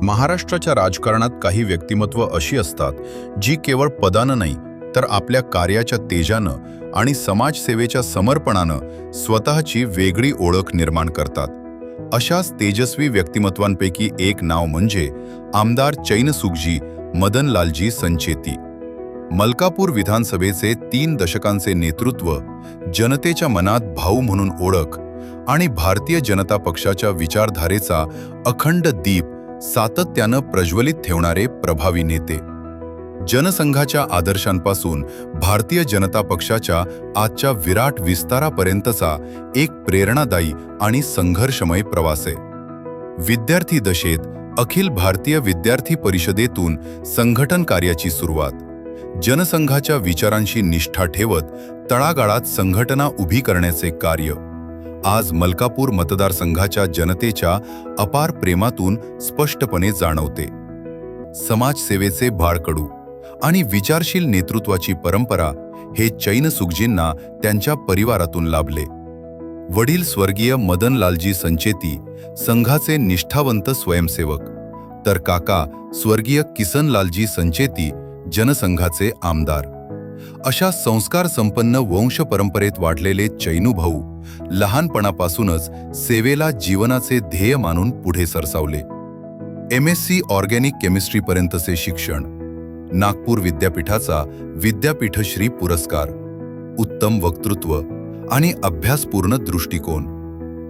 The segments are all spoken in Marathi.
महाराष्ट्राच्या राजकारणात काही व्यक्तिमत्व अशी असतात जी केवळ पदानं नाही तर आपल्या कार्याच्या तेजानं आणि समाजसेवेच्या समर्पणानं स्वतःची वेगळी ओळख निर्माण करतात। अशाच तेजस्वी व्यक्तिमत्वांपैकी एक नाव म्हणजे आमदार चैनसुखजी मदनलालजी संचेती। मलकापूर विधानसभेचे 3 दशकांचे नेतृत्व, जनतेच्या मनात भाऊ म्हणून ओळख आणि भारतीय जनता पक्षाच्या विचारधारेचा अखंड दीप सातत्यानं प्रज्वलित ठेवणारे प्रभावी नेते। जनसंघाच्या आदर्शांपासून भारतीय जनता पक्षाच्या आजच्या विराट विस्तारापर्यंतचा एक प्रेरणादायी आणि संघर्षमय प्रवास आहे। विद्यार्थी दशेत अखिल भारतीय विद्यार्थी परिषदेतून संघटन कार्याची सुरुवात, जनसंघाच्या विचारांशी निष्ठा ठेवत तळागाळात संघटना उभी करण्याचे कार्य आज मलकापूर मतदारसंघाच्या जनतेच्या अपार प्रेमातून स्पष्टपणे जाणवते। समाजसेवेचे बाळकडू आणि विचारशील नेतृत्वाची परंपरा हे चैनसुखजींना त्यांच्या परिवारातून लाभले। वडील स्वर्गीय मदनलालजी संचेती संघाचे निष्ठावंत स्वयंसेवक, तर काका स्वर्गीय किसनलालजी संचेती जनसंघाचे आमदार। अशा संस्कार संपन्न वंश परंपरेत वाढलेले चैनूभाऊ लहानपणापासूनच सेवेला जीवनाचे ध्येय मानून पुढे सरसावले। MSc ऑर्गॅनिक केमिस्ट्रीपर्यंतचे शिक्षण, नागपूर विद्यापीठाचा विद्यापीठश्री पुरस्कार, उत्तम वक्तृत्व आणि अभ्यासपूर्ण दृष्टिकोन,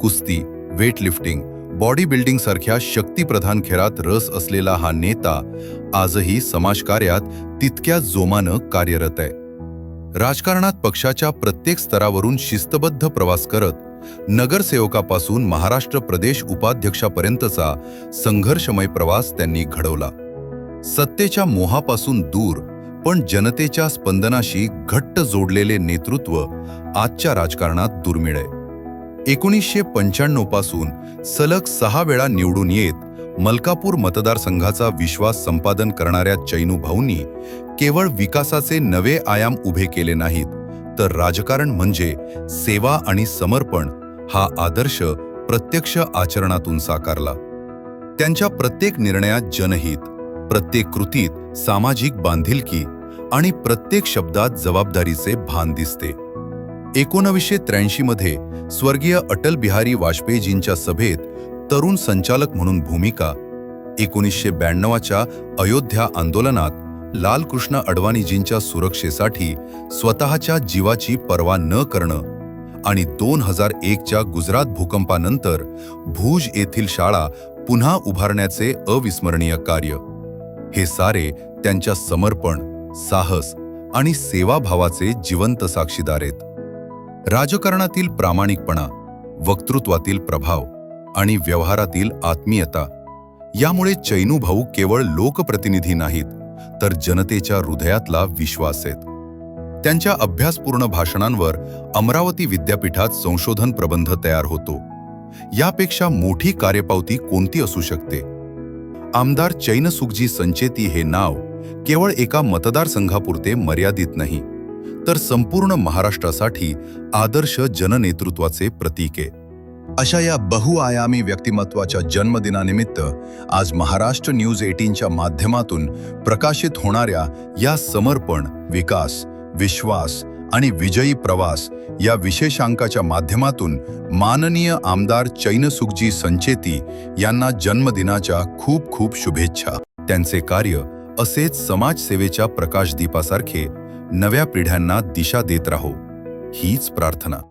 कुस्ती, वेटलिफ्टिंग, बॉडी बिल्डिंग सारख्या शक्तिप्रधान खेळात रस असलेला हा नेता आजही समाजकार्यात तितक्या जोमानं कार्यरत आहे। राजकारणात पक्षाच्या प्रत्येक स्तरावरून शिस्तबद्ध प्रवास करत नगरसेवकापासून महाराष्ट्र प्रदेश उपाध्यक्षापर्यंतचा संघर्षमय प्रवास त्यांनी घडवला। सत्तेच्या मोहापासून दूर पण जनतेच्या स्पंदनाशी घट्ट जोडलेले नेतृत्व आजच्या राजकारणात दुर्मिळ आहे। 1995 पासून सलग 6 वेळा निवडून येत मलकापूर मतदारसंघाचा विश्वास संपादन करणाऱ्या चैनूभाऊंनी केवळ विकासाचे नवे आयाम उभे केले नाहीत, तर राजकारण म्हणजे सेवा आणि समर्पण हा आदर्श प्रत्यक्ष आचरणातून साकारला। त्यांच्या प्रत्येक निर्णयात जनहित, प्रत्येक कृतीत सामाजिक बांधिलकी आणि प्रत्येक शब्दात जबाबदारीचे भान दिसते। 1983 मध्ये स्वर्गीय अटल बिहारी वाजपेयीजींच्या सभेत तरुण संचालक म्हणून भूमिका, 1992च्या अयोध्या आंदोलनात लालकृष्ण अडवाणीजींच्या सुरक्षेसाठी स्वतःच्या जीवाची पर्वा न करणं आणि 2001च्या गुजरात भूकंपानंतर भुज येथील शाळा पुन्हा उभारण्याचे अविस्मरणीय कार्य, हे सारे त्यांच्या समर्पण, साहस आणि सेवाभावाचे जिवंत साक्षीदार आहेत। राजकारणातील प्रामाणिकपणा, वक्तृत्वातील प्रभाव आणि व्यवहारातील आत्मीयता यामुळे चैनूभाऊ केवळ लोकप्रतिनिधी नाहीत, तर जनतेच्या हृदयातला विश्वास आहेत। त्यांच्या अभ्यासपूर्ण भाषणांवर अमरावती विद्यापीठात संशोधन प्रबंध तयार होतो। यापेक्षा मोठी कार्यपावती कोणती असू शकते? आमदार चैनसुखजी संचेती हे नाव केवळ एका मतदारसंघापुरते मर्यादित नाही, तर संपूर्ण महाराष्ट्रासाठी आदर्श जननेतृत्वाचे प्रतीक आहे। अशा या बहुआयामी व्यक्तिमत्वाच्या जन्मदिनानिमित्त आज महाराष्ट्र न्यूज 18च्या माध्यमातून प्रकाशित होणाऱ्या या समर्पण, विकास, विश्वास आणि विजयी प्रवास या विशेषांकाच्या माध्यमातून माननीय आमदार चैनसुखजी संचेती यांना जन्मदिनाच्या खूप खूप शुभेच्छा। त्यांचे कार्य असेच समाजसेवेच्या प्रकाशदीपासारखे नव्या पिढ्यांना दिशा देत राहो, हीच प्रार्थना।